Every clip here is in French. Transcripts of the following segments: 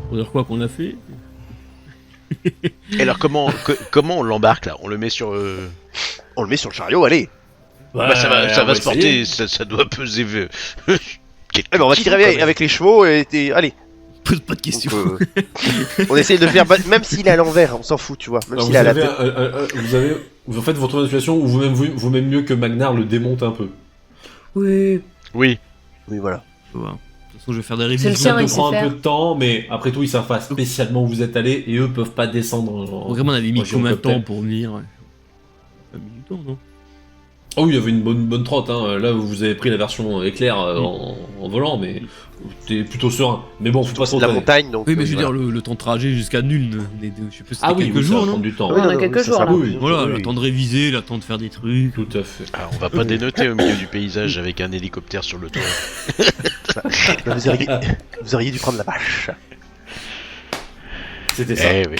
Pour dire quoi qu'on a fait. Et alors comment on l'embarque là? On le met sur On le met sur le chariot, allez. bah, ça va se essayer. porter, ça doit peser. Eh ben, on va tirer avec les chevaux et allez. Pose pas de questions. Donc, on essaye de faire même s'il est à l'envers, on s'en fout, tu vois. Même Alors, s'il est à la tête. en fait, vous retrouvez une situation où vous même mieux que Magnar le démonte un peu. Oui. Oui. Oui, voilà. De toute façon, je vais faire des C'est révisions. le sien, Ça il te prend sait un faire. peu de temps, mais après tout, ils savent pas spécialement où vous êtes allé et eux peuvent pas descendre. Vraiment, on avait mis en combien de temps gyrocoptère. pour venir? Pas mis du temps, non? Oh oui, il y avait une bonne trotte. Hein. Là, vous avez pris la version éclair en volant, mais t'es plutôt serein. Mais bon, faut pas C'est de la s'entraîner. montagne, donc. Oui, mais je veux voilà. dire, le temps de trajet jusqu'à nul, je sais pas si Ah c'était oui, quelques oui, ça jours, va non? prendre du temps. Oui, on a non, quelques ça jours, sera là. Oui, Voilà, oui. le temps de réviser, le temps de faire des trucs. Tout à fait. Ah, on va pas dénoter au milieu du paysage avec un hélicoptère sur le toit. Là, vous auriez dû prendre la vache. C'était ça, Eh oui.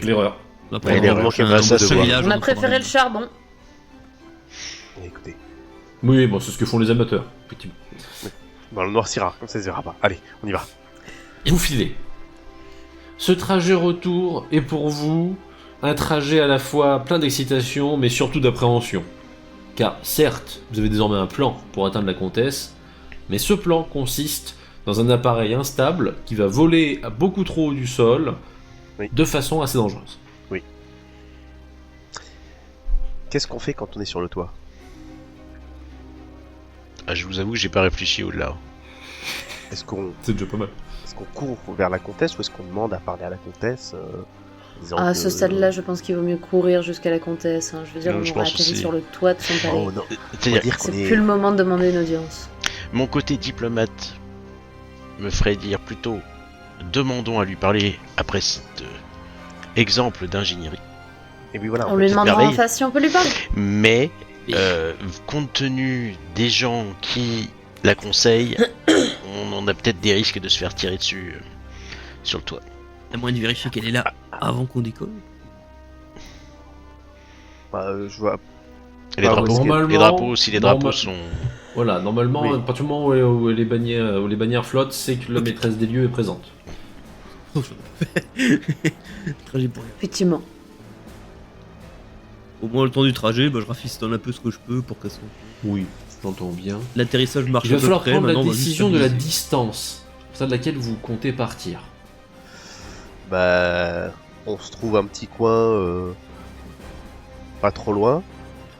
l'erreur. On a Ouais, l'erreur. prochain Bah, ça, c'est- village, On a en préféré attendant. le charbon. Écoutez, Oui, bon, c'est ce que font les amateurs, effectivement. bon, on le noircira, comme ça se verra pas. Allez, on y va. Vous filez. Ce trajet retour est pour vous un trajet à la fois plein d'excitation, mais surtout d'appréhension. Car certes, vous avez désormais un plan pour atteindre la comtesse, mais ce plan consiste dans un appareil instable qui va voler à beaucoup trop haut du sol, Oui. de façon assez dangereuse. Qu'est-ce qu'on fait quand on est sur le toit? Ah, je vous avoue que j'ai pas réfléchi au-delà. Est-ce qu'on C'est déjà pas mal. court vers la comtesse ou est-ce qu'on demande à parler à la comtesse en disant À que- ce stade-là, je pense qu'il vaut mieux courir jusqu'à la comtesse. Hein. Je veux dire, Non, on je aura pense atterri aussi. sur le toit de son palais. Oh non, on va C'est-à-dire, dire qu'on C'est est. plus le moment de demander une audience. mon côté diplomate me ferait dire plutôt demandons à lui parler après cet exemple d'ingénierie. Et oui, voilà. On lui demandera en merveille. face si on peut lui parler. Mais compte tenu des gens qui la conseillent, on en a peut-être des risques de se faire tirer dessus sur le toit. À moins de vérifier qu'elle est là avant qu'on décolle. Je vois. Et les Ah, drapeaux, normalement, les drapeaux, si les drapeaux normal- sont... Voilà, normalement, Oui. à partir du moment où les bannières flottent, c'est que la maîtresse des lieux est présente. Trajet pour rien. Effectivement. Au moins le temps du trajet, bah, je rafistole un peu ce que je peux pour qu'elle soit. Oui, j'entends bien. L'atterrissage marche Il va à peu falloir près, prendre la maintenant, on va juste décision de la stabiliser. distance, pour ça de laquelle vous comptez partir. Bah, on se trouve un petit coin pas trop loin.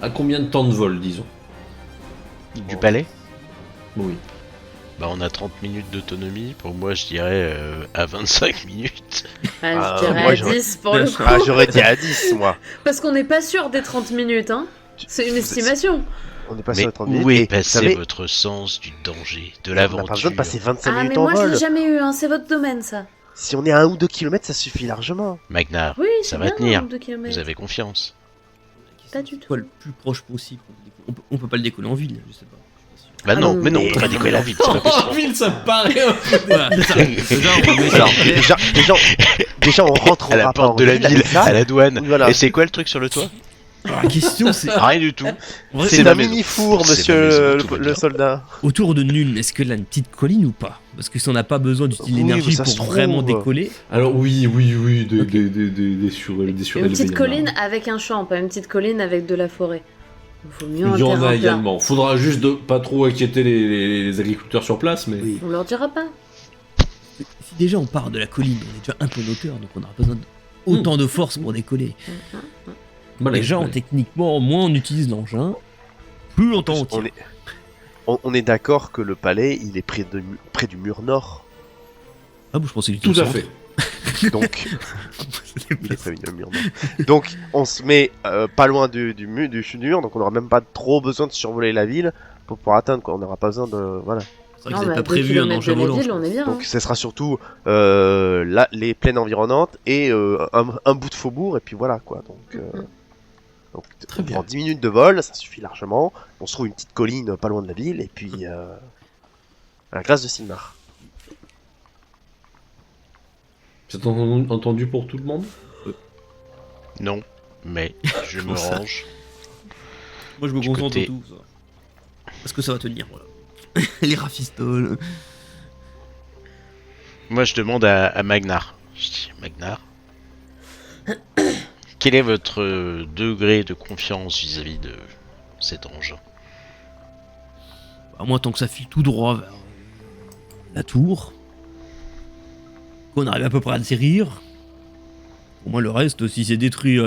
À combien de temps de vol, disons? Du palais. Oui. Bah, on a 30 minutes d'autonomie. Pour moi, je dirais à 25 minutes. Ah, Je dirais moi, à j'aurais- 10 pour le coup. Ah, j'aurais dit à 10, moi. Parce qu'on n'est pas sûr des 30 minutes, hein. C'est une estimation. On est pas Mais sur les 30 minutes. où et est vous passé savez, votre sens du danger, de on n'a pas besoin l'aventure de passer 25 Ah, mais minutes en moi je vol. l'ai jamais eu, hein. C'est votre domaine ça. Si on est à 1 ou 2 kilomètres, ça suffit largement. Magnar, Oui, ça c'est va bien, tenir. 2 kilomètres. Vous avez confiance. Pas du tout. Soit le plus proche possible. On peut pas le décoller en ville, je sais pas. Bah Ah non, non, mais non, mais- on peut pas décoller en ville, c'est pas En possible. ville, ça me paraît un peu... Voilà, c'est ça. Déjà, on va Alors, mettre- déjà, on rentrera À la pas porte en de la ville, ville, ça. à la douane. Voilà. Et c'est quoi le truc sur le toit? Alors, la question c'est. Rien du tout. En vrai, C'est ma un maison. mini four, C'est ma monsieur maison, tout va le bien. soldat. autour de Nuln, est-ce qu'elle a une petite colline ou pas? Parce que si on n'a pas besoin d'utiliser Oui, mais l'énergie ça pour se trouve. vraiment décoller. Alors oui, des, Ok. des surélevés. Une petite colline avec un champ, pas une petite colline avec de la forêt. Il vaut mieux un Il y en terrain a plat. également. Faudra juste de pas trop inquiéter les agriculteurs sur place, mais... Oui. On leur dira pas. Si déjà on part de la colline, on est déjà un peu en hauteur, donc on aura besoin autant de force pour décoller. Voilà, Déjà, voilà. techniquement, moins on utilise l'engin, plus longtemps on On tire. est, on est d'accord que le palais, il est près du mur nord. Ah bon, je pensais que Tout à fait. Donc, il est près du mur nord. Donc, on se met pas loin du mur, donc on n'aura même pas trop besoin de survoler la ville pour pouvoir atteindre, quoi. On n'aura pas besoin de... Voilà. C'est vrai que Non, vous mais n'avez à pas 2 prévu un kilomètres de engin la volant. ville, on est bien. Donc, hein. ce sera surtout les plaines environnantes et un bout de faubourg, et puis voilà, quoi. Donc Très on bien. prend 10 minutes de vol, ça suffit largement. On se trouve une petite colline pas loin de la ville, et puis à la grâce de Silmar. C'est entendu pour tout le monde? Non, mais je me Ça. range. Moi je me Du concentre côté- tout ça. Parce que ça va tenir, voilà. Les rafistoles. Moi, je demande à Magnar. Je dis, Magnar, quel est votre degré de confiance vis-à-vis de cet engin? Bah, moi, tant que ça file tout droit vers la tour, qu'on arrive à peu près à atterrir. Pour moi, le reste, si c'est détruit,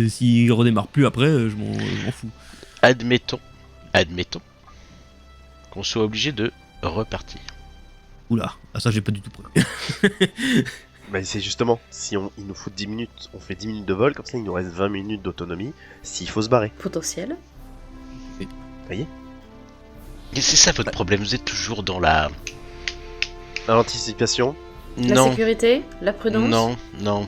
s'il redémarre plus après, je m'en fous. Admettons qu'on soit obligé de repartir. Oula, ah, ça j'ai pas du tout prévu. Mais c'est justement, si il nous faut 10 minutes, on fait 10 minutes de vol, comme ça il nous reste 20 minutes d'autonomie, s'il faut se barrer. Potentiel. Et c'est ça votre problème, vous êtes toujours dans la... L'anticipation, La Non, sécurité, la prudence, non,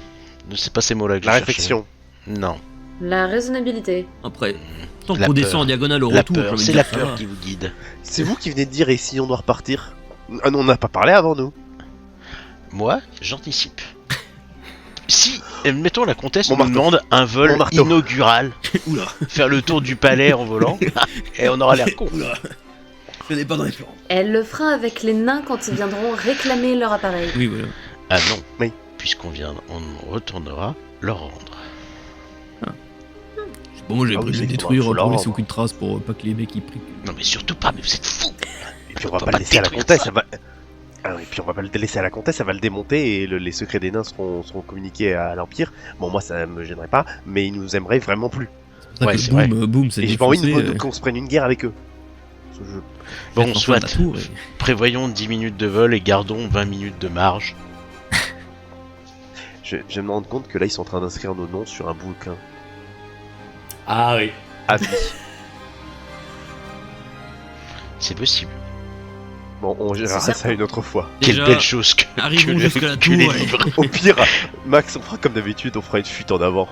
c'est pas ces mots-là que la je cherchais. réflexion. Non, la raisonnabilité. Après, tant La qu'on peur. descend en diagonale au la retour, j'ai peur, envie de c'est dire, la ça peur va. qui vous guide. C'est vous qui venez de dire et si on doit repartir? Ah non, on n'a pas parlé avant nous. Moi, j'anticipe. Si, mettons la comtesse Mon nous marteau. demande un vol Mon marteau. inaugural, Oula, faire le tour du palais en volant, et on aura l'air con. oula. Je n'ai pas dans les plans. Elle le fera avec les nains quand ils viendront réclamer leur appareil. Oui, voilà. Ah non, Oui. on retournera leur rendre. Bon, moi j'ai Ah oui, prévu de c'est le détruire qu'il faut pour leur laisser rendre. aucune trace pour pas que les mecs y prient. Non mais surtout pas, mais vous êtes fous. Et puis on va peut pas le laisser à la détruire comtesse, ça. elle va... Ah oui, puis on va pas le laisser à la comtesse, elle va le démonter et les secrets des nains seront communiqués à l'Empire. Bon, moi ça me gênerait pas, mais ils nous aimeraient vraiment plus. C'est pour Ouais, ça c'est que boum, c'est Et j'ai pas envie défoncé, qu'on se prenne une guerre avec eux. Parce que Bon, mettre en soit, feu la tour et- prévoyons 10 minutes de vol et gardons 20 minutes de marge. je me rends compte que là ils sont en train d'inscrire nos noms sur un bouquin. Ah oui. À vie. C'est possible. Bon, on gérera C'est ça une autre fois. Quelle Déjà, belle chose que, arrivons jusqu'à la que les tour et- livres. Au pire, Max, on fera comme d'habitude, on fera une fuite en avant.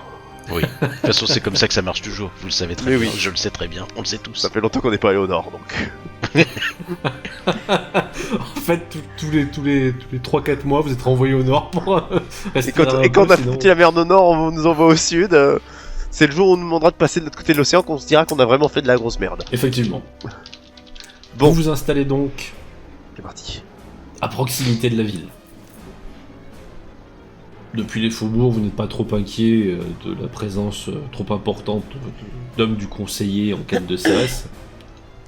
Oui, de toute façon c'est comme ça que ça marche toujours, vous le savez très Mais bien, oui. je le sais très bien, on le sait tous. Ça fait longtemps qu'on n'est pas allé au nord, donc. En fait, tous les 3-4 mois, vous êtes renvoyés au nord pour rester Et quand on a foutu la merde au nord, on nous envoie au sud. C'est le jour où on nous demandera de passer de l'autre côté de l'océan qu'on se dira qu'on a vraiment fait de la grosse merde. Effectivement. Bon. Vous vous installez donc C'est parti. à proximité de la ville. Depuis les faubourgs, vous n'êtes pas trop inquiet de la présence trop importante d'hommes du conseiller en quête de Cérès.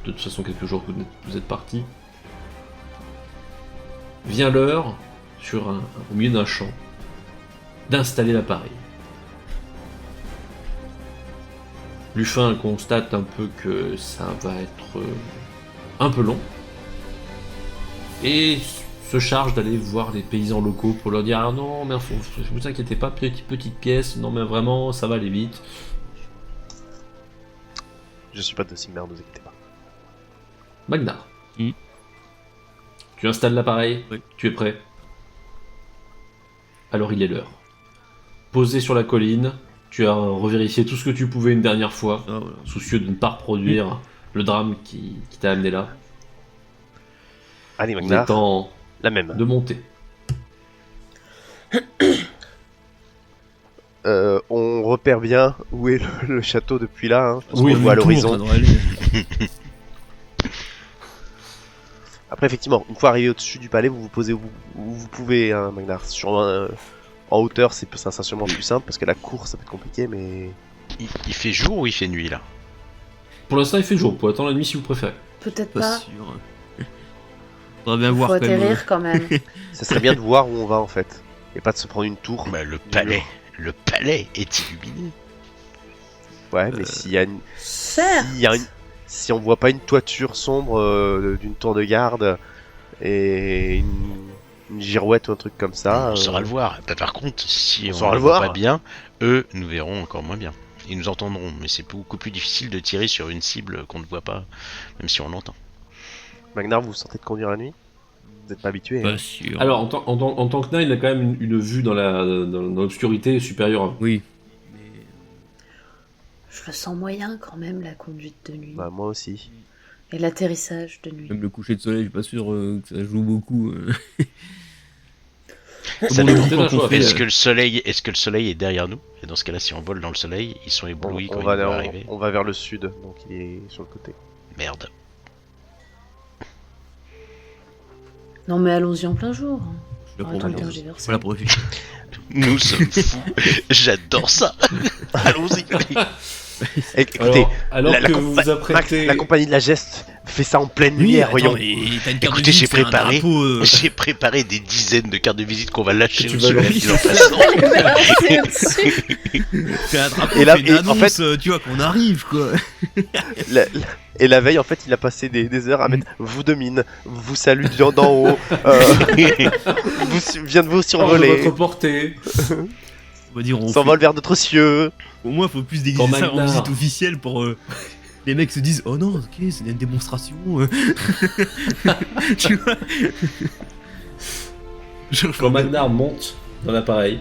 De toute façon, quelques jours que vous êtes partis. Vient l'heure, au milieu d'un champ, d'installer l'appareil. Lufin constate un peu que ça va être un peu long. Et se charge d'aller voir les paysans locaux pour leur dire ah non mais vous inquiétez pas, petite pièce, non mais vraiment ça va aller vite. Je suis pas de Sigmar, ne vous inquiétez pas. Magnar. Mm. Tu installes l'appareil, Oui. tu es prêt. Alors il est l'heure. Posé sur la colline, tu as revérifié tout ce que tu pouvais une dernière fois, Ah, voilà. soucieux de ne pas reproduire le drame qui t'a amené là. Allez, Il est Magnar, temps la même. de monter. On repère bien où est le château depuis là. Hein. Je pense Oui, qu'on le voit à Le tour, ça l'horizon. devrait aller. Après, effectivement, une fois arrivé au-dessus du palais, vous vous posez où vous pouvez, hein, Magnar. En hauteur, c'est sûrement plus simple parce que la course, ça peut être compliqué, mais. Il fait jour ou il fait nuit là? Pour l'instant il fait jour, pour attendre la nuit si vous préférez. Peut-être Pas pas. sûr. Faudrait bien Faut voir quand même. atterrir quand même. Ça serait bien de voir où on va en fait. Et pas de se prendre une tour. Bah, le palais est illuminé. Ouais, mais s'il y a une. Certes. Si on voit pas une toiture sombre d'une tour de garde et une girouette ou un truc comme ça. On saura le voir. Bah, par contre, si on saura ne le voit voir. pas bien, eux nous verront encore moins bien. Ils nous entendront, mais c'est beaucoup plus difficile de tirer sur une cible qu'on ne voit pas, même si on l'entend. Magnar, vous vous sentez de conduire la nuit? Vous n'êtes pas habitué. Pas Hein. sûr. Alors en tant que nain, il a quand même une vue dans l'obscurité supérieure à vous. Oui. Je le sens moyen quand même, la conduite de nuit. Bah, moi aussi. Et l'atterrissage de nuit. Même le coucher de soleil, je suis pas sûr que ça joue beaucoup. Ça Bon, dépend. le temps qu'on fait, Est-ce que le soleil est derrière nous? Et dans ce cas-là, si on vole dans le soleil, ils sont éblouis quand On ils va, vont arriver. on va vers le sud, donc il est sur le côté. Merde. Non mais allons-y en plein jour. je Là, En pour tant moi, qu'ingénieur, voilà pour réfléchir. Nous sommes fous. J'adore ça. Allons-y. Écoutez, Alors que vous Max, vous apprêtez... la compagnie de la geste fait ça en pleine Oui, lumière, attends, voyons. mais t'as une carte Écoutez, de visite, j'ai c'est un préparé. drapeau, J'ai préparé des dizaines de cartes de visite qu'on va lâcher Que tu au-dessus vas de la lancer. ville en passant. C'est au-dessus. c'est un drapeau, Et là- c'est une et en annonce, tu vois, qu'on arrive, quoi. Et la veille, en fait, il a passé des heures à mettre vous domine, vous salue d'en haut, vient de vous Hors de survoler, votre portée. On va dire, on s'envole vers d'autres cieux. Au moins, faut plus Quand déguiser ça en Magnar- visite officielle pour. Les mecs se disent, oh non, ok, c'est une démonstration. Tu vois. Quand Magnar monte dans l'appareil,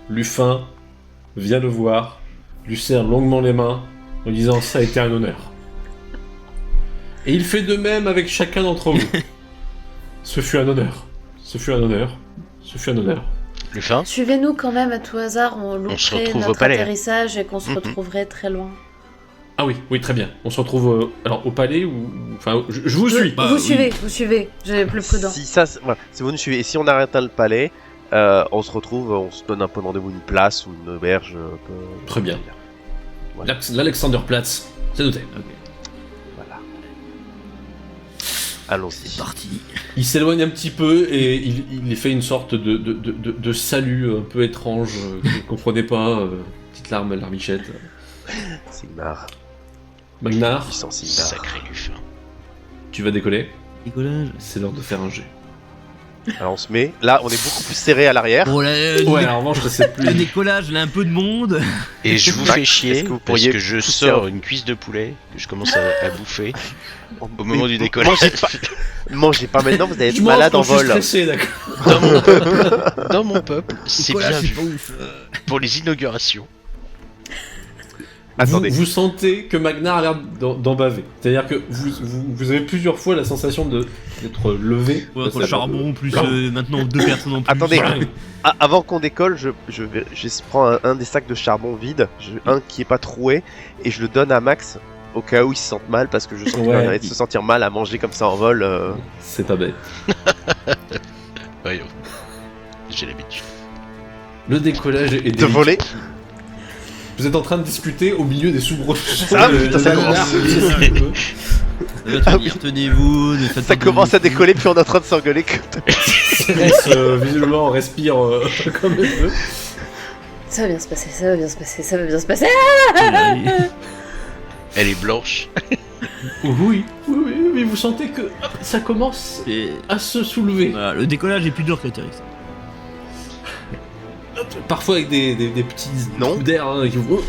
Lufin vient le voir, lui serre longuement les mains en disant ça a été un honneur. Et il fait de même avec chacun d'entre vous. Ce fut un honneur. Ce fut un honneur. Ce fut un honneur. Lufin, Suivez-nous quand même à tout hasard, on se louperait retrouve au notre palais. atterrissage et qu'on se Mhm. retrouverait très loin. Ah oui, oui, très bien. On se retrouve alors au palais ou... Enfin, je vous suis. Bah, vous oui. suivez, j'ai plus prudent. Voilà, si vous nous suivez, et si on a atteint le palais, on se retrouve, on se donne un peu rendez-vous, une place ou une auberge. Très bien. Voilà. L'Alexanderplatz, c'est noté. Voilà. Allons-y. C'est parti. Il s'éloigne un petit peu et il fait une sorte de salut un peu étrange que vous ne comprenez pas. Petite larmichette. Sigmar. Magnar, Puissant Sigmar. sacré Lufin. tu vas décoller. Décollage. C'est l'heure de faire un jet. Alors on se met. Là, on est beaucoup plus serré à l'arrière. Bon, là, Ouais, en revanche, c'est le plus... décollage, là, un peu de monde. Et je vous Max, fais chier est-ce que vous parce pourriez que je pousser sors un- une cuisse de poulet que je commence à bouffer au moment du Mais décollage. Mangez pas maintenant, vous allez être Je mange malade quand en je suis vol. stressé, d'accord. Dans mon peuple, c'est Décollage, bien c'est vu pas ouf. pour les inaugurations. Attendez. Vous sentez que Magnar a l'air d'en baver. C'est-à-dire que vous avez plusieurs fois la sensation d'être levé. Ouais, entre Ça, le ça- charbon, plus maintenant 2 personnes en plus. Attendez. Ouais. Avant qu'on décolle, je prends un des sacs de charbon vide, un qui est pas troué, et je le donne à Max au cas où il se sente mal, parce que je sens qu'il Ouais. va se sentir mal à manger comme ça en vol. C'est pas bête. Voyons. J'ai l'habitude. Le décollage est De délicat. voler. Vous êtes en train de discuter au milieu des soubresauts. Ah, de putain, ça Magnar. Ça va tenir, tenez-vous. ne faites Ça pas commence de- à décoller, puis on est en train de s'engueuler. Cérès, visiblement, respire comme elle veut. Ça va bien se passer, ça va bien se passer, ça va bien se passer. Elle est blanche. Oui, mais vous sentez que hop, ça commence Et à se soulever. voilà, le décollage est plus dur que l'atterrissage. Parfois avec des petits Non. coups d'air hein, qui vous...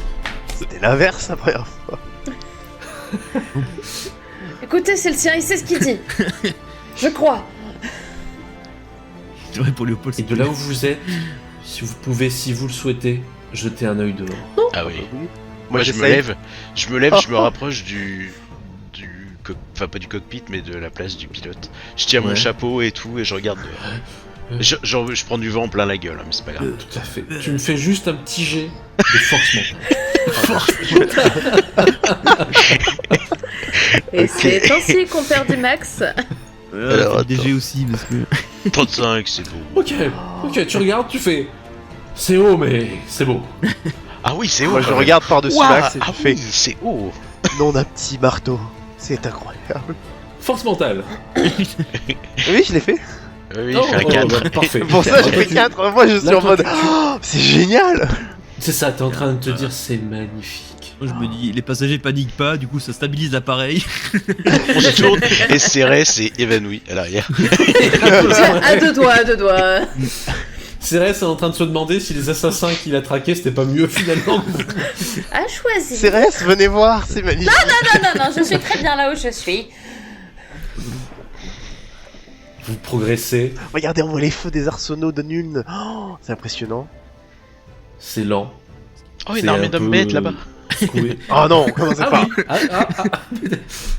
C'était l'inverse la première fois. Écoutez, c'est le sien, il sait ce qu'il dit. Je crois. C'est vrai pour Léopold, Et c'est de là où vous êtes, si vous pouvez, si vous le souhaitez, jeter un œil dehors. Ah oui. Moi, Moi je me j'essaye. lève, je me rapproche enfin pas du cockpit mais de la place du pilote. Je tire mon Ouais. chapeau et tout et je regarde dehors. Je prends du vent plein la gueule, hein, mais c'est pas grave. Tout à fait. Tu me fais juste un petit jet de force mentale. Et Ok. c'est ainsi qu'on perd du max. Alors, le DG aussi, parce que. 35, c'est beau. Ok, tu regardes, tu fais... C'est haut, mais c'est beau. Ah oui, c'est haut. Moi, je regarde par-dessus Ouah, Max et ah je fais oui, c'est haut. non d'un petit marteau. C'est incroyable. Force mentale. Oui, je l'ai fait. Oui, Oh, il fait un oh, 4. bah, parfait. Pour ça, j'ai fait 4. Moi, je suis Là, en toi, mode. Oh, c'est génial. C'est ça, t'es en train de te dire c'est magnifique. Moi, je me dis, les passagers paniquent pas, du coup, ça stabilise l'appareil. On se tourne et Cérès est évanoui à l'arrière. À deux doigts. Cérès est en train de se demander si les assassins qu'il a traqués c'était pas mieux finalement. À choisir. Cérès, venez voir, c'est magnifique. Non, je suis très bien là où je suis. Vous progressez, Regardez, on voit les feux des arsenaux de Nuln. Oh, c'est impressionnant. c'est lent. Oh, c'est une armée un d'hommes peu, bêtes là-bas. secoué. Oh non, commencez Ah pas. oui,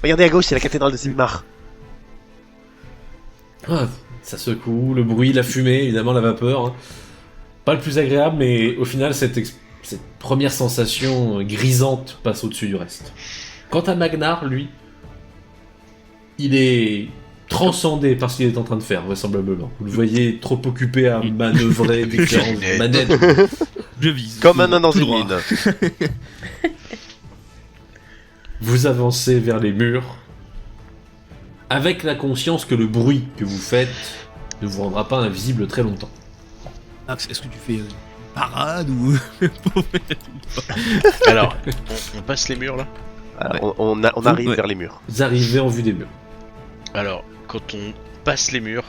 Regardez à gauche, c'est la cathédrale de Sigmar. Ah, ça secoue, le bruit, la fumée, évidemment la vapeur. Hein. Pas le plus agréable, mais au final cette première sensation grisante passe au-dessus du reste. Quant à Magnar, lui, il est transcendé par ce qu'il est en train de faire, vraisemblablement. Vous le voyez trop occupé à manœuvrer différentes manettes. Je vise. Comme un nain dans tout une droit. mine. Vous avancez vers les murs, avec la conscience que le bruit que vous faites ne vous rendra pas invisible très longtemps. Max, est-ce que tu fais une parade ou... Alors, on passe les murs là. Alors, on arrive Ouais. vers les murs. Vous arrivez en vue des murs. Alors, quand on passe les murs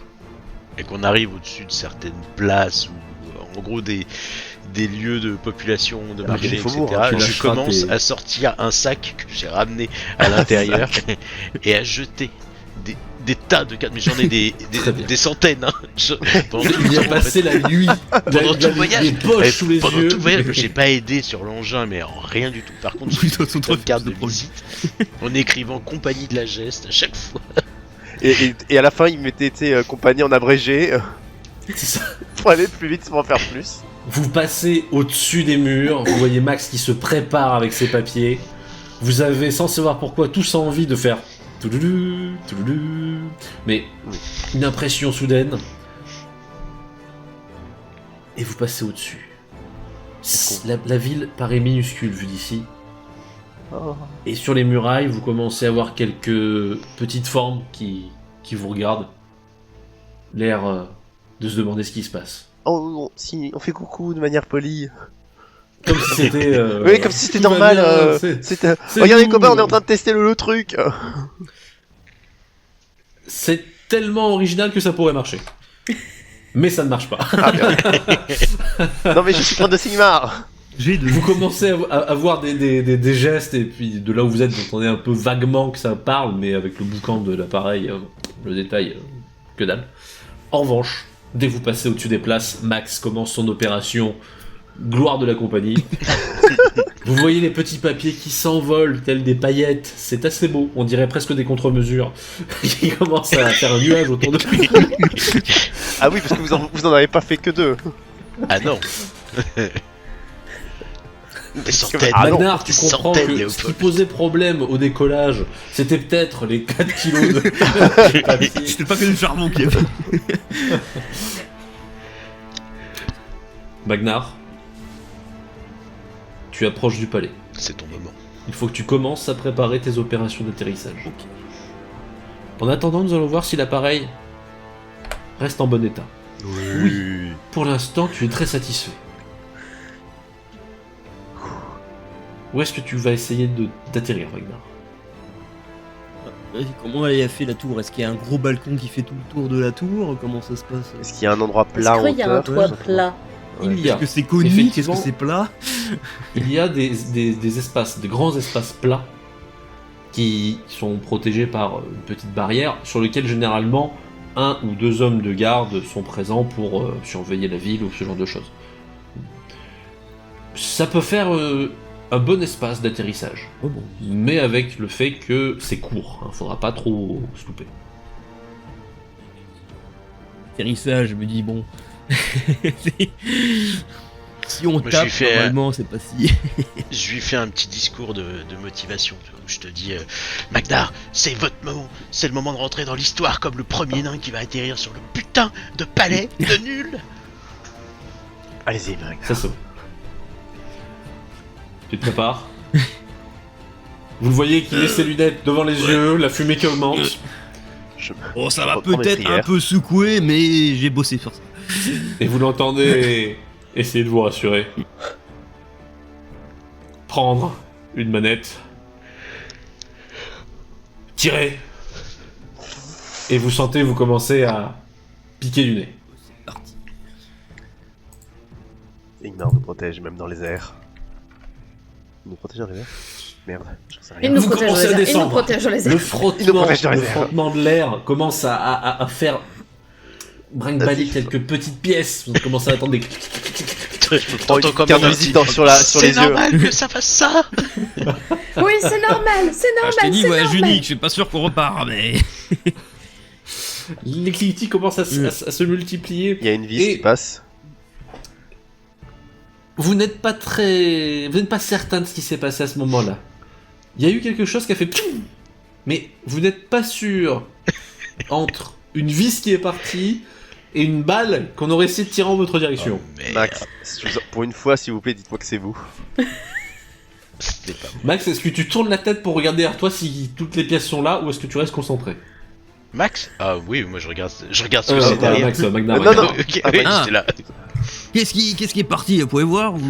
et qu'on arrive au-dessus de certaines places ou en gros des lieux de population, de Ah, marché, il faut etc., voir, tu je lâcheras commence tes- à sortir un sac que j'ai ramené à l'intérieur et à jeter des tas de cartes. Mais j'en ai Très bien. des centaines. Hein. Pendant tout Il y a le temps, en passé fait. la nuit, Pendant tout le voyage. les poches Et sous les pendant yeux. tout le voyage, j'ai pas aidé sur l'engin, mais en rien du tout. Par contre, Oui, j'ai toi, son une carte de problème. visite en écrivant compagnie de la geste à chaque fois. Et à la fin, il mettait compagnie en abrégé C'est ça. pour aller plus vite, pour en faire plus. Vous passez au-dessus des murs, vous voyez Max qui se prépare avec ses papiers. Vous avez, sans savoir pourquoi, tous envie de faire touloulou, touloulou. Mais une impression soudaine. Et vous passez au-dessus. La ville paraît minuscule vue d'ici. Et sur les murailles, vous commencez à voir quelques petites formes qui vous regardent. L'air de se demander ce qui se passe. Oh, si, on fait coucou de manière polie. Comme si c'était... Oui, comme si c'était tout va normal. bien, c'est C'était... c'est Regardez, nous. copains, on est en train de tester le truc. C'est tellement original que ça pourrait marcher. Mais ça ne marche pas. Ah, bien. Non, mais je suis prof de Sigmar. J'ai de... Vous commencez à voir des gestes, et puis de là où vous êtes, vous entendez un peu vaguement que ça parle, mais avec le boucan de l'appareil, le détail, que dalle. En revanche, dès que vous passez au-dessus des places, Max commence son opération gloire de la compagnie. Vous voyez les petits papiers qui s'envolent tels des paillettes, c'est assez beau, on dirait presque des contre-mesures. Il commence à faire un nuage autour de lui. Ah oui, parce que vous en avez pas fait que 2. Ah non. Des centaines. Ah non, Magnar, tu des comprends centaines, que ce Léopold. qui posait problème au décollage, c'était peut-être les 4 kilos de papier. C'était pas que du charbon qui avait... Magnar, tu approches du palais. C'est ton moment. Il faut que tu commences à préparer tes opérations d'atterrissage. En attendant, nous allons voir si l'appareil reste en bon état. Oui. Pour l'instant, tu es très satisfait. Où est-ce que tu vas essayer d'atterrir, Magnar? Comment elle a fait la tour? Est-ce qu'il y a un gros balcon qui fait tout le tour de la tour? Comment ça se passe? Est-ce qu'il y a un endroit Est-ce plat en qu'il y a un hauteur toit plat? Il y a. Est-ce que c'est conique? Est-ce Effectivement. que c'est plat? Il y a des espaces, des grands espaces plats qui sont protégés par une petite barrière sur lesquels généralement 1 ou 2 hommes de garde sont présents pour surveiller la ville ou ce genre de choses. Ça peut faire un bon espace d'atterrissage, Oh bon. mais avec le fait que c'est court, hein, faudra pas trop se louper. Atterrissage, je me dis bon... si on Moi, je tape, lui fais, normalement, c'est pas si... Je lui fais un petit discours de motivation tu vois, où je te dis Magnar, c'est votre moment, c'est le moment de rentrer dans l'histoire comme le premier nain qui va atterrir sur le putain de palais de nul. Allez-y, Marc. Ça sonne. Tu te prépares. Vous le voyez qui laisse ses lunettes devant les yeux, la fumée qui augmente. Oh, ça va reprends mes peut-être un prières. peu secouer, mais j'ai bossé sur ça. Et vous l'entendez essayer de vous rassurer. Prendre une manette. Tirer. Et vous sentez, vous commencez à piquer du nez. C'est parti. Sigmar nous protège même dans les airs. Il nous protège dans les airs? Merde, j'en sais rien. Il nous Vous protège commencez à dans les airs. Il nous descendre. protège dans les Le airs. Il nous frottement, protège dans les le airs. frottement de l'air commence à faire brinque-baller quelques petites pièces. Vous commencez à entendre des... T'entends une comme carte un visitant sur les yeux. C'est normal que ça fasse ça. Oui, c'est normal, c'est Ah, je t'ai normal, dit, c'est voyage normal. unique, je suis pas sûr qu'on repart, mais... Les cliquetis commencent à se multiplier. Il y a une vis Et- qui passe. Vous n'êtes pas certain de ce qui s'est passé à ce moment-là. Il y a eu quelque chose qui a fait... Mais vous n'êtes pas sûr entre une vis qui est partie et une balle qu'on aurait essayé de tirer en votre direction. Max, pour une fois, s'il vous plaît, dites-moi que c'est vous. C'était pas bon. Max, est-ce que tu tournes la tête pour regarder derrière toi si toutes les pièces sont là ou est-ce que tu restes concentré? Max? Ah oui, moi je regarde ce que c'est voilà, derrière. Max, Magnar, Non, non. Ok, Ah, oui, bah, j'étais là. Qu'est-ce qui est parti? Vous pouvez voir ou...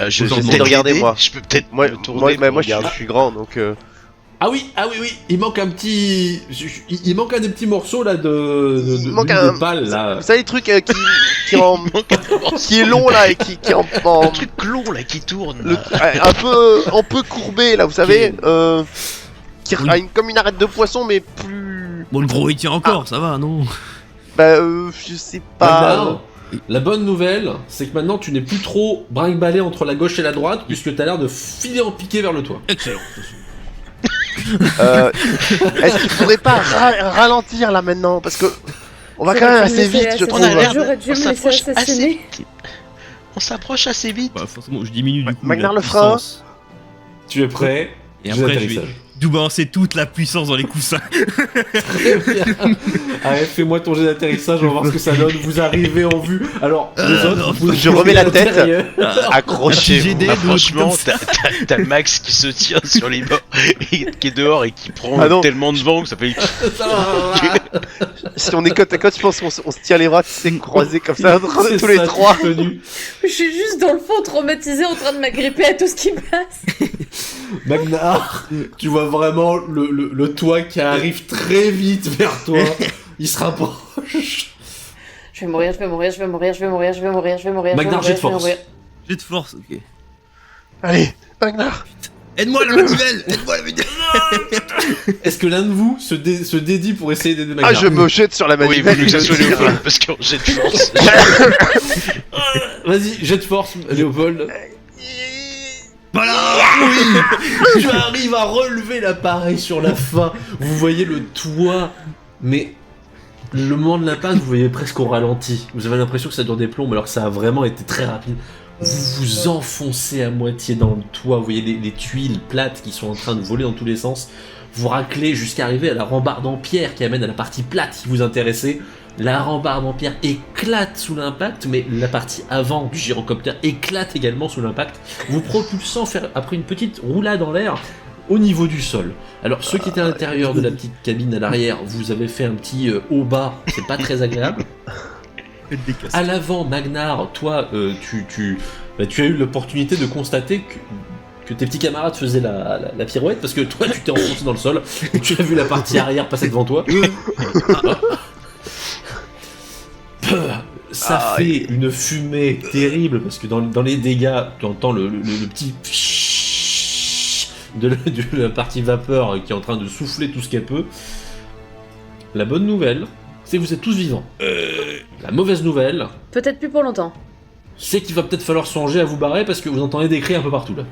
Je Vous vais en peut-être regardez, l'aider. moi. Je peux peut-être Moi, me tourner pour moi je regarder. suis grand, donc... Ah oui, il manque un petit... Il manque un des petits morceaux là Il manque d'une un- des balles là. Vous savez, les trucs qui qui est long, là, et qui est en... Un truc long là qui tourne. le- là. un peu courbé, là, vous savez, qui a comme une arête de poisson, mais plus... Bon, le gros il tient encore, ça va, non? Bah, je sais pas... Magnar, la bonne nouvelle, c'est que maintenant tu n'es plus trop brinque-ballé entre la gauche et la droite puisque t'as l'air de filer en piqué vers le toit. Excellent. Est-ce qu'il faudrait pas ralentir, là, maintenant? Parce que... On va quand même assez vite, je trouve. On a l'air J'aurais dû on me laisser s'approche assassiner. assez. On s'approche assez vite. Bah, forcément, je diminue du coup. Magnar la le frein. puissance. Tu es prêt? Et Jet après, je vais d'atterrissage. balancer toute la puissance dans les coussins. Très bien. Allez, fais-moi ton jet d'atterrissage, on va voir ce que ça donne. Vous arrivez en vue. Alors, les autres, non, vous je remets la tête. l'intérieur. Accrochez-vous. GD, Ah, de franchement, l'autre comme t'as Max qui se tient sur les bords, et qui est dehors et qui prend Ah non. tellement de vent que ça fait. Ça va. Si on est côte à côte, je pense qu'on se tient les bras, tu sais, croisés comme ça, C'est tous les ça, trois. tout connu. Je suis juste dans le fond traumatisée en train de m'agripper à tout ce qui passe. Magnar, tu vois vraiment le toit qui arrive très vite vers toi. Il se rapproche. Je vais mourir, je vais mourir, je vais mourir, je vais mourir, je vais mourir, je vais mourir. Magnar, jet de force. J'ai de force, ok. Allez, Magnar. Aide-moi la manivelle! Aide-moi la manivelle! Est-ce que l'un de vous se dédie pour essayer d'aider Magnar? Ah, je me jette sur la Oui, il manivelle. vaut mieux que ça je soit tire. Léopold parce qu'on jette de force. Vas-y, jet de force, Léopold. Voilà! Tu arrives à relever l'appareil sur la fin. Vous voyez le toit, mais le moment de l'impact, vous voyez presque au ralenti. Vous avez l'impression que ça dure des plombs, alors que ça a vraiment été très rapide. Vous vous enfoncez à moitié dans le toit. Vous voyez les tuiles plates qui sont en train de voler dans tous les sens. Vous raclez jusqu'à arriver à la rambarde en pierre qui amène à la partie plate si vous intéressez. La rambarde en pierre éclate sous l'impact, mais la partie avant du gyrocoptère éclate également sous l'impact, vous propulsant après une petite roulade en l'air au niveau du sol. Alors ceux qui étaient à l'intérieur de la petite cabine à l'arrière, vous avez fait un petit haut-bas, c'est pas très agréable. À l'avant, Magnar, toi, tu as eu l'opportunité de constater que tes petits camarades faisaient la pirouette, parce que toi, tu t'es enfoncé dans le sol, et tu as vu la partie arrière passer devant toi. Ça fait une fumée terrible, parce que dans les dégâts, tu entends le petit de la partie vapeur qui est en train de souffler tout ce qu'elle peut. La bonne nouvelle, c'est que vous êtes tous vivants. La mauvaise nouvelle, Peut-être plus pour longtemps. c'est qu'il va peut-être falloir songer à vous barrer parce que vous entendez des cris un peu partout là.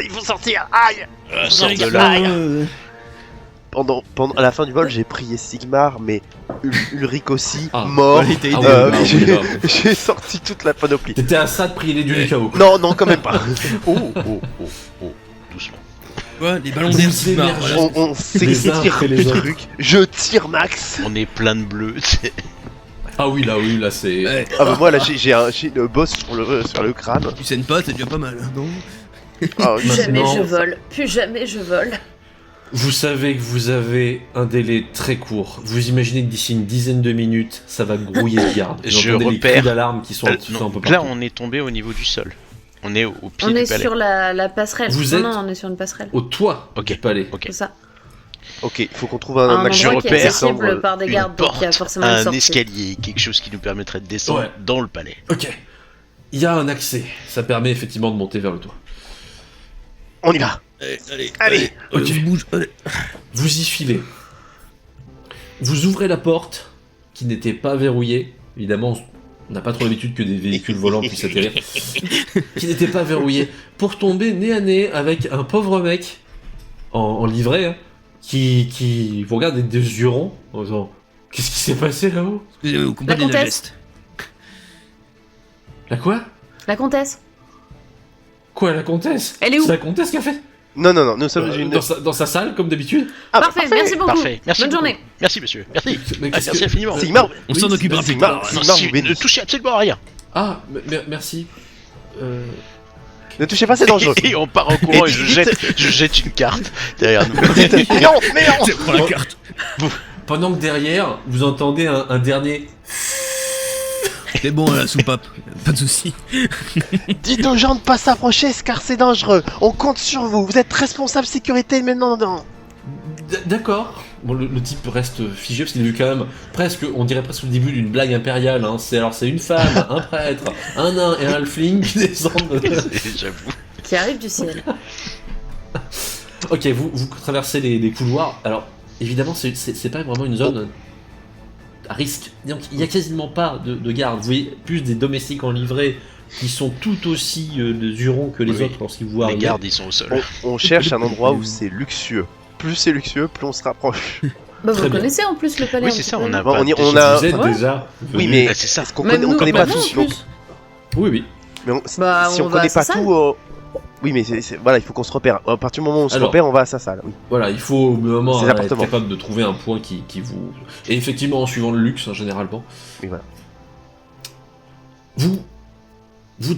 Il faut sortir. Aïe. Sors de là. Pendant à la fin du vol, j'ai prié Sigmar, mais Ulrich aussi, Ah. mort. Allez, t'as Ah aidé. ouais, bah, oui, j'ai bah. j'ai sorti toute la panoplie. T'étais à ça de prier les dieux du chaos. Non, non, quand même pas. Oh, doucement. Quoi? Les ballons Vous d'air émergez. Sigmar, voilà. On Les uns s'étire après les du autres. truc. Je tire Max. On est plein de bleus. Ah oui, là c'est. Ouais, Ah bah moi là j'ai une bosse sur le crâne. tu saignes pas, c'est déjà pas mal, non? Ah, Plus oui. jamais Maintenant- je vole. Plus jamais je vole. Vous savez que vous avez un délai très court. Vous imaginez que d'ici une dizaine de minutes, ça va grouiller le garde. Vous Je entendez les repère. cris d'alarme qui sont un peu Non, partout. là, on est tombé au niveau du sol. On est au pied On du est palais. sur la passerelle. Vous non, êtes- non, on est sur une passerelle. Au toit Ok. du palais. Ok. C'est ça. Ok, il faut qu'on trouve Un un je endroit qui est repère accessible par des Une gardes, donc il y a porte, forcément une un sortie. escalier, quelque chose qui nous permettrait de descendre Ouais. dans le palais. Ok. Il y a un accès. Ça permet effectivement de monter vers le toit. On y va. Allez. Ok. Je bouge, allez. Vous y filez. Vous ouvrez la porte, qui n'était pas verrouillée. Évidemment, on n'a pas trop l'habitude que des véhicules volants puissent atterrir. Qui n'était pas verrouillée. Pour tomber nez à nez avec un pauvre mec, en livret, hein, qui vous regarde avec des yeux ronds, en disant « Qu'est-ce qui s'est passé là-haut Excusez-moi, vous comprenez la comtesse. geste. La quoi La comtesse. Quoi, la comtesse Elle est où C'est la comtesse qui a fait Non, nous sommes une... Dans sa salle, comme d'habitude. Ah, Parfait, merci beaucoup. Parfait, merci Bonne beaucoup. journée. Merci monsieur, merci. Mais Ah, qu'est-ce merci que- infiniment. Sigmar, On s'en occupera plus Sigmar, tard. Sigmar, Merci, vous bénisse. ne touchez absolument à rien. Ah, merci. Ne touchez pas, c'est dangereux. Et on part en courant et je jette une carte derrière nous. Non, mais non. Prends la carte. Pendant que derrière, vous entendez un dernier... C'est bon, la soupape. Pas de soucis. Dites aux gens de pas s'approcher, car c'est dangereux. On compte sur vous. Vous êtes responsable sécurité maintenant. D'accord. Bon, le type reste figé parce qu'il a vu quand même presque, on dirait presque le début d'une blague impériale. Hein. C'est une femme, un prêtre, un nain et un halfling qui descendent. J'avoue. Qui arrive du ciel. Ok, vous traversez les couloirs. Alors, évidemment, c'est pas vraiment une zone à risque. Donc, il n'y a quasiment pas de garde. Vous voyez plus des domestiques en livrée qui sont tout aussi jurons que les Oui. autres lorsqu'ils vous voient Les arriver. gardes, ils sont au sol. On cherche un endroit où c'est luxueux. Plus c'est luxueux, plus on se rapproche. Bah, Très vous bien. connaissez en plus le palais. Oui, un c'est petit ça, peu. on a Bon, pas on y- déjà on a- Vous êtes Ouais. déjà Oui, venus. mais Ah, c'est ça. est-ce qu'on Même connaît, on nous, connaît même pas nous, tout. en Donc, plus. Oui. mais Bah, si on on va connaît à sa pas salle. tout, oui, mais voilà, il faut qu'on se repère. À partir du moment où on se Alors. repère, on va à sa salle. Oui. Voilà, il faut au moment Ces être appartements. capable de trouver un point qui vous... Et effectivement, en suivant le luxe, hein, généralement. Oui, voilà. Vous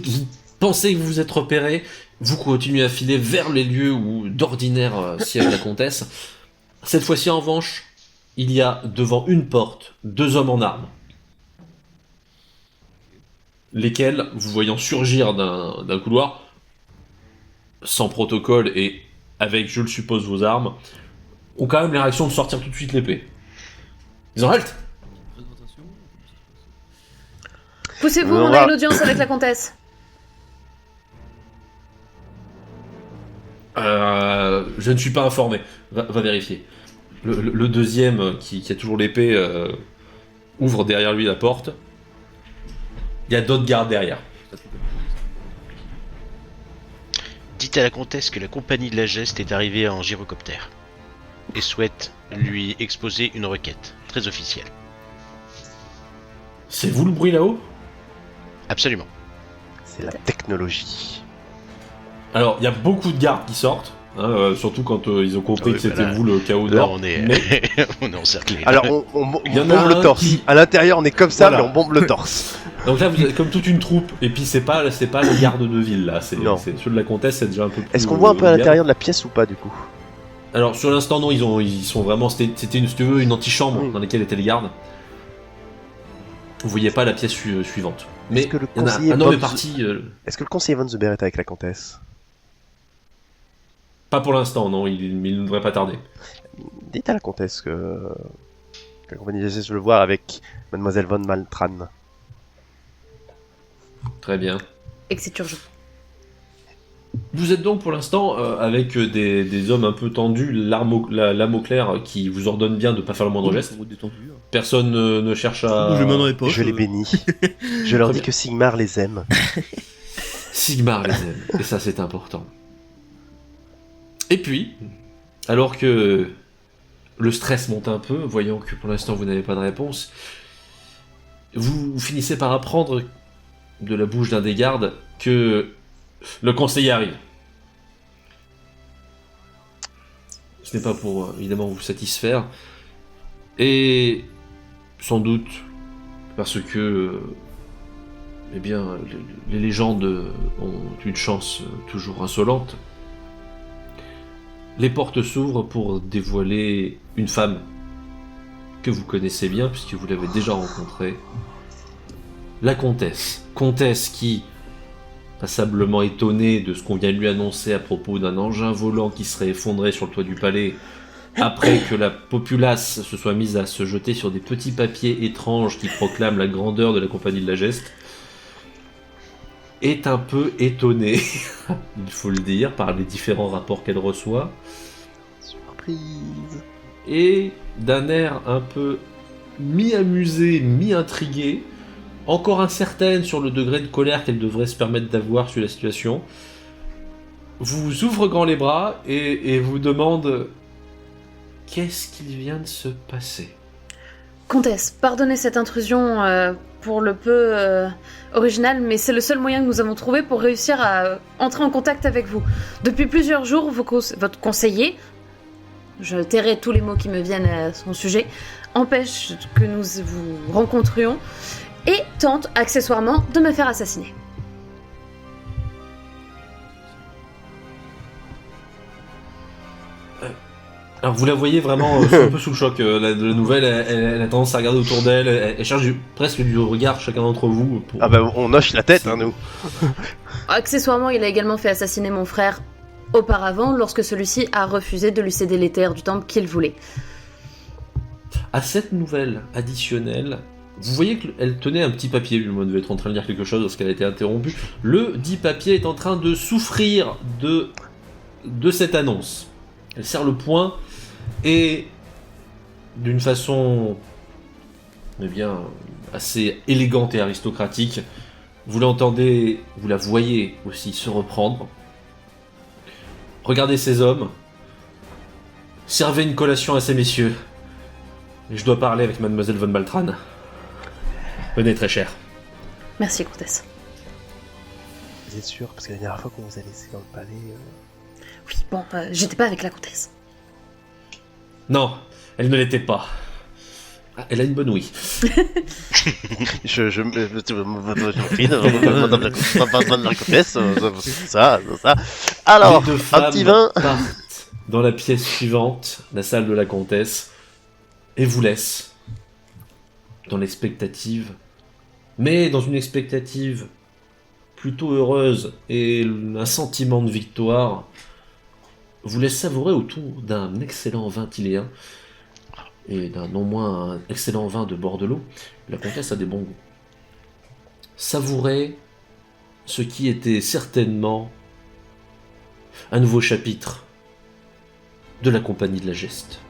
pensez que vous vous êtes repéré, vous continuez à filer vers les lieux où d'ordinaire siège la comtesse. Cette fois-ci, en revanche, il y a devant une porte 2 hommes en armes. Lesquels, vous voyant surgir d'un couloir, sans protocole et avec, je le suppose, vos armes, ont quand même les réactions de sortir tout de suite l'épée. Ils en halte. Poussez-vous, On on va- a une audience avec la comtesse. Je ne suis pas informé. Va vérifier. Le deuxième, qui a toujours l'épée, ouvre derrière lui la porte. Il y a d'autres gardes derrière. Dites à la comtesse que la compagnie de la geste est arrivée en gyrocoptère et souhaite lui exposer une requête très officielle. C'est vous le bruit là-haut? Absolument. C'est la technologie. Alors, il y a beaucoup de gardes qui sortent. Hein, surtout quand ils ont compris Oui, que c'était bah là- vous le chaos Là, d'or. on est, Mais on est encerclé. Alors, on Il y en bombe a le un torse. qui- À l'intérieur, on est comme ça, Voilà. mais on bombe le torse. donc là, vous êtes comme toute une troupe. Et puis c'est pas les gardes de ville là. Non. C'est ceux de la comtesse, c'est déjà un peu plus. Est-ce qu'on voit un peu à garde. l'intérieur de la pièce ou pas, du coup? Alors sur l'instant non, ils sont vraiment. C'était une, si tu veux, une antichambre Oui. dans laquelle étaient les gardes. Vous voyez pas la pièce suivante. Mais Est-ce que le il y en a conseiller un homme est Bob- parti. Est-ce que le conseiller Von Zuber est avec la comtesse? Pas pour l'instant, non. Il ne devrait pas tarder. Dites à la comtesse que la compagnie de geste veut le voir avec Mademoiselle Von Maltran. Très bien. Et que c'est urgent. Vous êtes donc pour l'instant avec des hommes un peu tendus, la lame au clair, qui vous ordonnent bien de pas faire le moindre geste. Personne ne cherche à. Je mets dans les poches. Je les bénis. Je leur dis que Sigmar les aime. Sigmar les aime, et ça c'est important. Et puis, alors que le stress monte un peu, voyant que pour l'instant vous n'avez pas de réponse, vous finissez par apprendre de la bouche d'un des gardes que le conseiller arrive. Ce n'est pas pour évidemment vous satisfaire, et sans doute parce que eh bien, les légendes ont une chance toujours insolente. Les portes s'ouvrent pour dévoiler une femme que vous connaissez bien puisque vous l'avez déjà rencontrée. La comtesse. Comtesse qui, passablement étonnée de ce qu'on vient de lui annoncer à propos d'un engin volant qui serait effondré sur le toit du palais, après que la populace se soit mise à se jeter sur des petits papiers étranges qui proclament la grandeur de la compagnie de la geste, est un peu étonnée, il faut le dire, par les différents rapports qu'elle reçoit, Surprise. et d'un air un peu mi-amusé, mi-intrigué, encore incertaine sur le degré de colère qu'elle devrait se permettre d'avoir sur la situation, vous ouvre grand les bras et vous demande qu'est-ce qu'il vient de se passer. Comtesse, pardonnez cette intrusion pour le peu originale, mais c'est le seul moyen que nous avons trouvé pour réussir à entrer en contact avec vous. Depuis plusieurs jours, votre conseiller, je tairai tous les mots qui me viennent à son sujet, empêche que nous vous rencontrions et tente accessoirement de me faire assassiner. Alors vous la voyez vraiment un peu sous le choc. La nouvelle, elle a tendance à regarder autour d'elle. Elle cherche presque du regard chacun d'entre vous. Pour... Ah bah on hoche la tête, hein, nous. Accessoirement, il a également fait assassiner mon frère auparavant lorsque celui-ci a refusé de lui céder les terres du temple qu'il voulait. À cette nouvelle additionnelle, vous voyez qu'elle tenait un petit papier. Elle devait être en train de lire quelque chose lorsqu'elle a été interrompue. Le dit papier est en train de souffrir de cette annonce. Elle serre le poing et d'une façon assez élégante et aristocratique, vous l'entendez, vous la voyez aussi se reprendre. Regardez ces hommes. Servez une collation à ces messieurs. Et je dois parler avec mademoiselle von Baltran. Venez, très cher. Merci, comtesse. Vous êtes sûr? Parce que la dernière fois qu'on vous a laissé dans le palais... Oui, bon, j'étais pas avec la comtesse. Non, elle ne l'était pas. Ah, elle a une bonne ouïe. Ça. Alors, les deux un femmes petit vin. partent dans la pièce suivante, la salle de la comtesse, et vous laissent dans l'expectative, mais dans une expectative plutôt heureuse et un sentiment de victoire, vous laisse savourer autour d'un excellent vin tiléen et d'un non moins un excellent vin de Bordelot. La comtesse a des bons goûts. Savourer ce qui était certainement un nouveau chapitre de la Compagnie de la Geste.